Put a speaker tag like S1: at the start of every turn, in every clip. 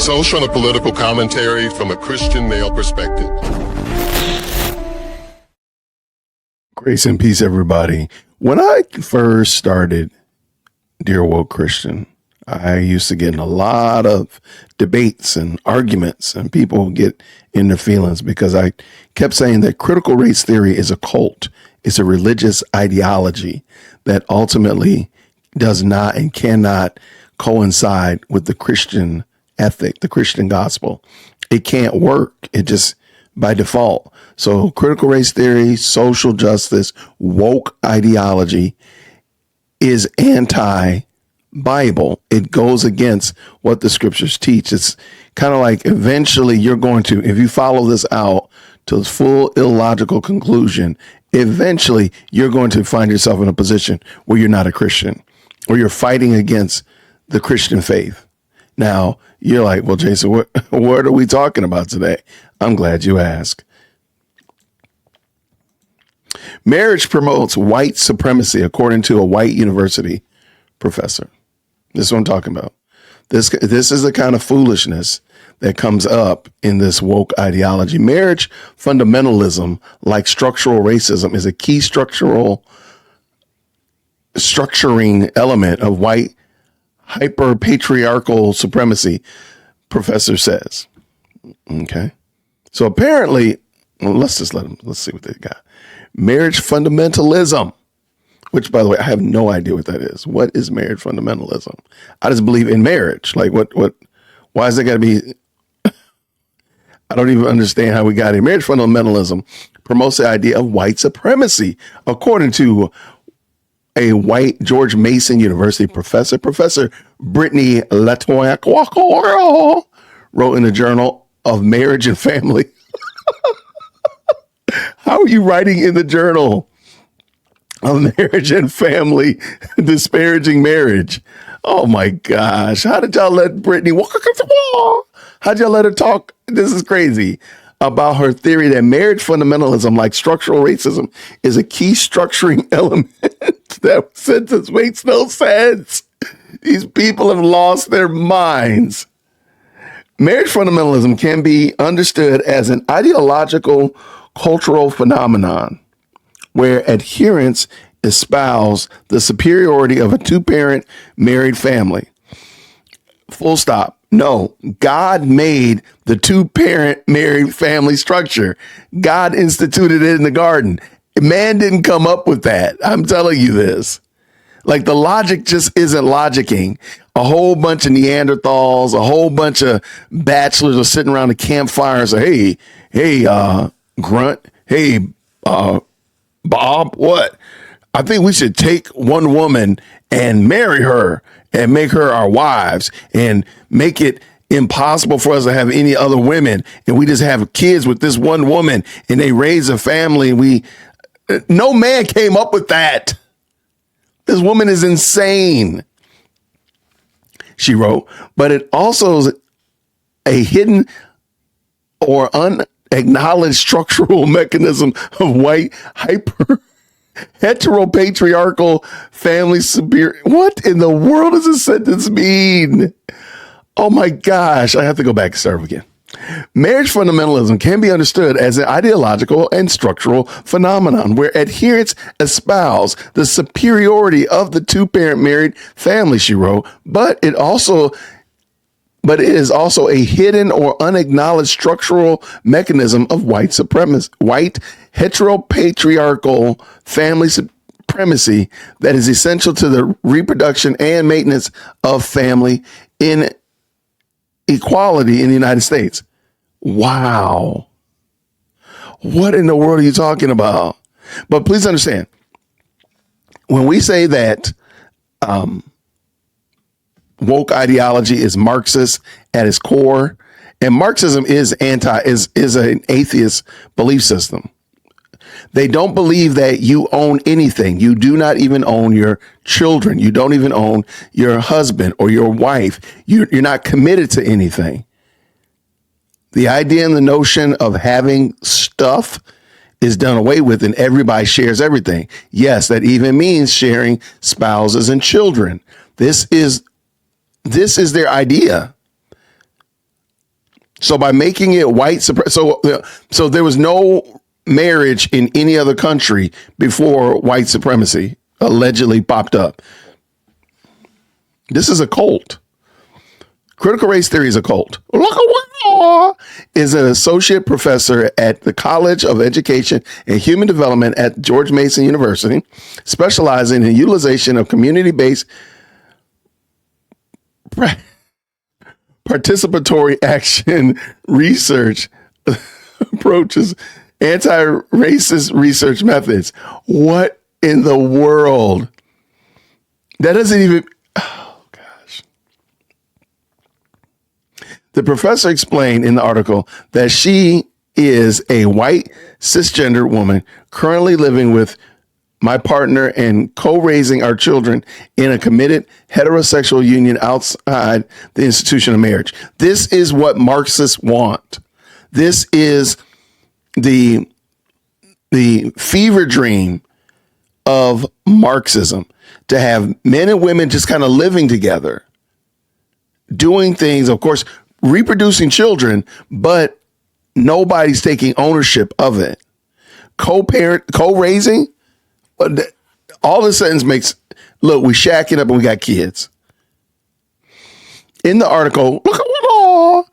S1: Social and political commentary from a Christian male perspective.
S2: Grace and peace, everybody. When I first started Dear Woke Christian, I used to get in a lot of debates and arguments, and people get in their feelings because I kept saying that critical race theory is a cult. It's a religious ideology that ultimately does not and cannot coincide with the Christian ethic, the Christian gospel. It can't work. It just by default. So critical race theory, social justice, woke ideology is anti-Bible. It goes against what the scriptures teach. It's kind of like eventually you're going to, if you follow this out to its full illogical conclusion, eventually you're going to find yourself in a position where you're not a Christian or you're fighting against the Christian faith. Now, you're like, well, Jason, what are we talking about today? I'm glad you asked. Marriage promotes white supremacy, according to a white university professor. This is what I'm talking about. This is the kind of foolishness that comes up in this woke ideology. Marriage fundamentalism, like structural racism, is a key structuring element of white hyper-patriarchal supremacy, professor says. Okay. So apparently, well, let's see what they got. Marriage fundamentalism, which, by the way, I have no idea what that is. What is marriage fundamentalism? I just believe in marriage. Like why is it got to be? I don't even understand how we got here. Marriage fundamentalism promotes the idea of white supremacy, according to a white George Mason University professor, Professor Brittany Latoya, wrote in the Journal of Marriage and Family. How are you writing in the Journal of Marriage and Family disparaging marriage? Oh my gosh. How did y'all let Brittany, how'd y'all let her talk? This is crazy. About her theory that marriage fundamentalism, like structural racism, is a key structuring element. That sentence makes no sense. These people have lost their minds. Marriage fundamentalism can be understood as an ideological cultural phenomenon where adherents espouse the superiority of a two-parent married family. Full stop. No, God made the two-parent married family structure. God instituted it in the garden. Man didn't come up with that. I'm telling you this. Like the logic just isn't logicking. A whole bunch of Neanderthals, a whole bunch of bachelors are sitting around a campfire and say, hey, Grunt, hey, Bob, what? I think we should take one woman and marry her and make her our wives and make it impossible for us to have any other women. And we just have kids with this one woman and they raise a family. And no man came up with that. This woman is insane, she wrote, but it also is a hidden or unacknowledged structural mechanism of white heteropatriarchal family superior. What in the world does this sentence mean? Oh my gosh, I have to go back and start again. Marriage fundamentalism can be understood as an ideological and structural phenomenon where adherents espouse the superiority of the two-parent married family, she wrote, but it is also a hidden or unacknowledged structural mechanism of white heteropatriarchal family supremacy that is essential to the reproduction and maintenance of family inequality in the United States. Wow. What in the world are you talking about? But please understand, when we say that woke ideology is Marxist at its core, and Marxism is an atheist belief system. They don't believe that you own anything. You do not even own your children. You don't even own your husband or your wife. You're not committed to anything. The idea and the notion of having stuff is done away with and everybody shares everything. Yes, that even means sharing spouses and children. This is their idea. So by making it so there was no marriage in any other country before white supremacy allegedly popped up. This is a cult. Critical race theory is a cult. Is an associate professor at the College of Education and Human Development at George Mason University, specializing in utilization of community-based participatory action research approaches, anti-racist research methods. What in the world? That doesn't even... The professor explained in the article that she is a white cisgender woman currently living with my partner and co-raising our children in a committed heterosexual union outside the institution of marriage. This is what Marxists want. This is the fever dream of Marxism, to have men and women just kind of living together, doing things, of course, reproducing children, but nobody's taking ownership of it. Co-parent, co-raising, all this sentence makes, look, we shacking up and we got kids. In the article, look at what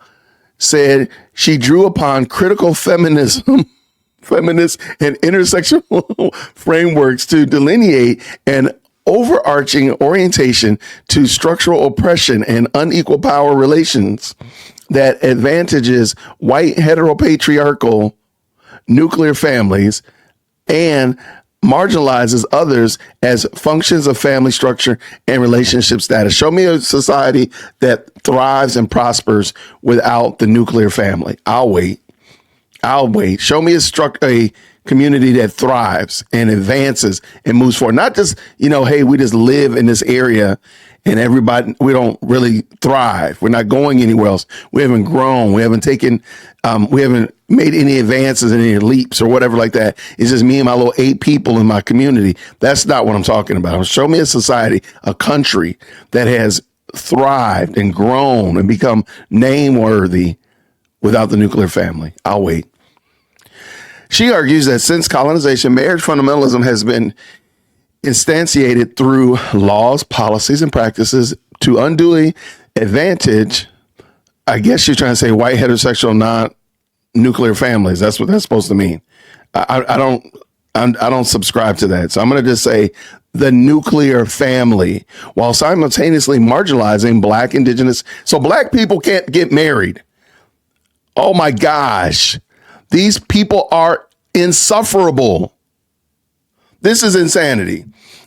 S2: said she drew upon critical feminist and intersectional frameworks to delineate an overarching orientation to structural oppression and unequal power relations that advantages white heteropatriarchal nuclear families and marginalizes others as functions of family structure and relationship status. Show me a society that thrives and prospers without the nuclear family. I'll wait. Show me a community that thrives and advances and moves forward. Not just, hey, we just live in this area and everybody, we don't really thrive. We're not going anywhere else. We haven't grown. We haven't we haven't made any advances and any leaps or whatever like that. It's just me and my little 8 people in my community. That's not what I'm talking about. Show me a society, a country that has thrived and grown and become name worthy without the nuclear family. I'll wait. She argues that since colonization, marriage fundamentalism has been instantiated through laws, policies, and practices to unduly advantage, I guess she's trying to say, white heterosexual non-nuclear families. That's what that's supposed to mean. I don't subscribe to that. So I'm going to just say the nuclear family, while simultaneously marginalizing Black, Indigenous. So Black people can't get married. Oh my gosh. These people are insufferable. This is insanity.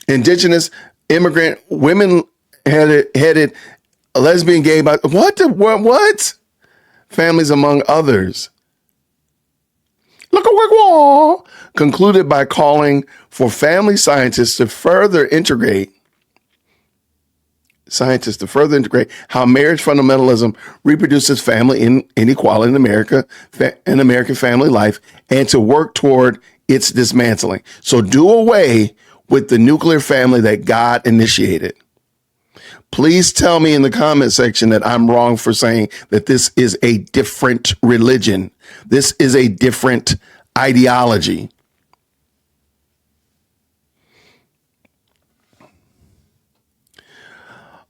S2: Indigenous, immigrant, women-headed, lesbian, gay, what? Families, among others. Look at what concluded by calling for family scientists to further integrate how marriage fundamentalism reproduces family inequality in American family life, and to work toward its dismantling. So do away with the nuclear family that God initiated. Please tell me in the comment section that I'm wrong for saying that this is a different religion. This is a different ideology.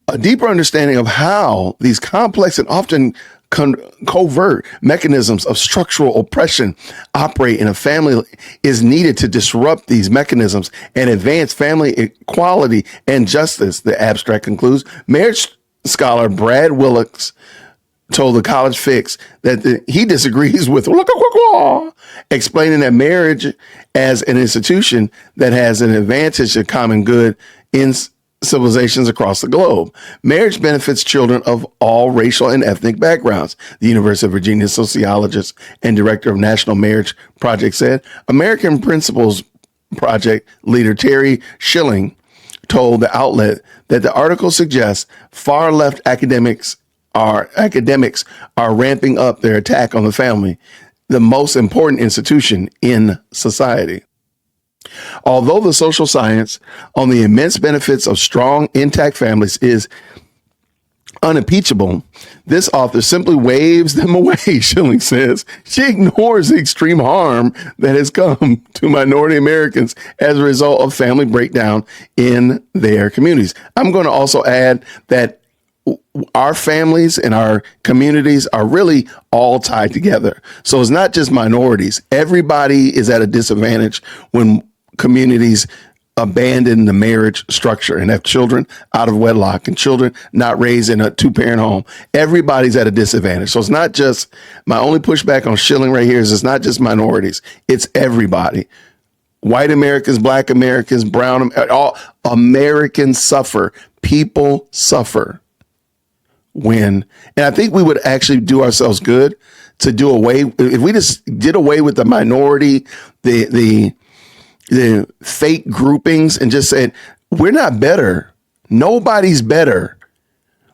S2: A deeper understanding of how these complex and often covert mechanisms of structural oppression operate in a family is needed to disrupt these mechanisms and advance family equality and justice, the abstract concludes. Marriage scholar Brad Willocks told the College Fix that he disagrees with, explaining that marriage as an institution that has an advantage to common good in civilizations across the globe. Marriage benefits children of all racial and ethnic backgrounds. The University of Virginia sociologist and director of National Marriage Project said. American Principles Project leader Terry Schilling told the outlet that the article suggests far left academics are ramping up their attack on the family, the most important institution in society. Although the social science on the immense benefits of strong, intact families is unimpeachable, this author simply waves them away, Schilling says. She ignores the extreme harm that has come to minority Americans as a result of family breakdown in their communities. I'm going to also add that our families and our communities are really all tied together. So it's not just minorities. Everybody is at a disadvantage when communities abandon the marriage structure and have children out of wedlock and children not raised in a two-parent home. Everybody's at a disadvantage. So it's not just, my only pushback on Schilling right here is it's not just minorities. It's everybody. White Americans, Black Americans, brown, all Americans suffer. People suffer when, and I think we would actually do ourselves good to do away, if we just did away with the minority, the fake groupings and just said, we're not better. Nobody's better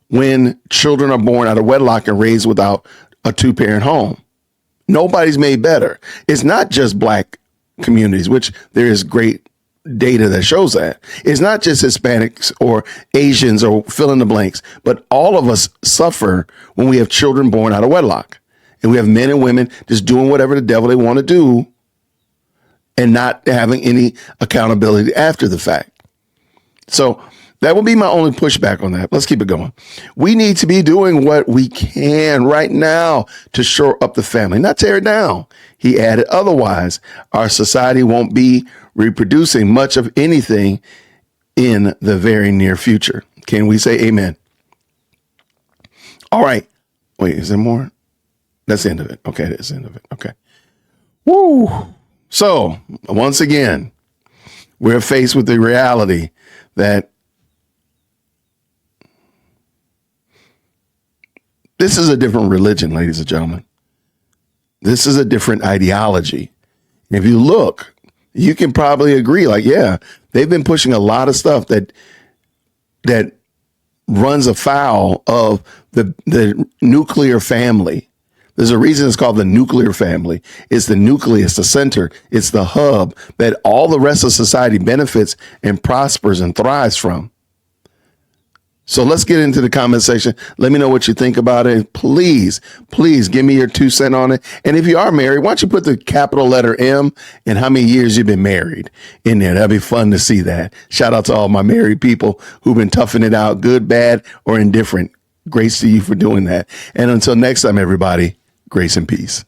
S2: when children are born out of wedlock and raised without a two-parent home. Nobody's made better. It's not just Black communities, which there is great data that shows that. It's not just Hispanics or Asians or fill in the blanks, but all of us suffer when we have children born out of wedlock. And we have men and women just doing whatever the devil they want to do and not having any accountability after the fact. So that would be my only pushback on that. Let's keep it going. We need to be doing what we can right now to shore up the family, not tear it down. He added, otherwise, our society won't be reproducing much of anything in the very near future. Can we say amen? All right. Wait, is there more? That's the end of it. Okay, that's the end of it. Okay. Woo. So, once again, we're faced with the reality that this is a different religion, ladies and gentlemen. This is a different ideology. If you look, you can probably agree, like, yeah, they've been pushing a lot of stuff that runs afoul of the nuclear family. There's a reason it's called the nuclear family. It's the nucleus, the center. It's the hub that all the rest of society benefits and prospers and thrives from. So let's get into the comment section. Let me know what you think about it. Please, please give me your 2 cents on it. And if you are married, why don't you put the capital letter M and how many years you've been married in there? That'd be fun to see that. Shout out to all my married people who've been toughing it out, good, bad, or indifferent. Grace to you for doing that. And until next time, everybody, grace and peace.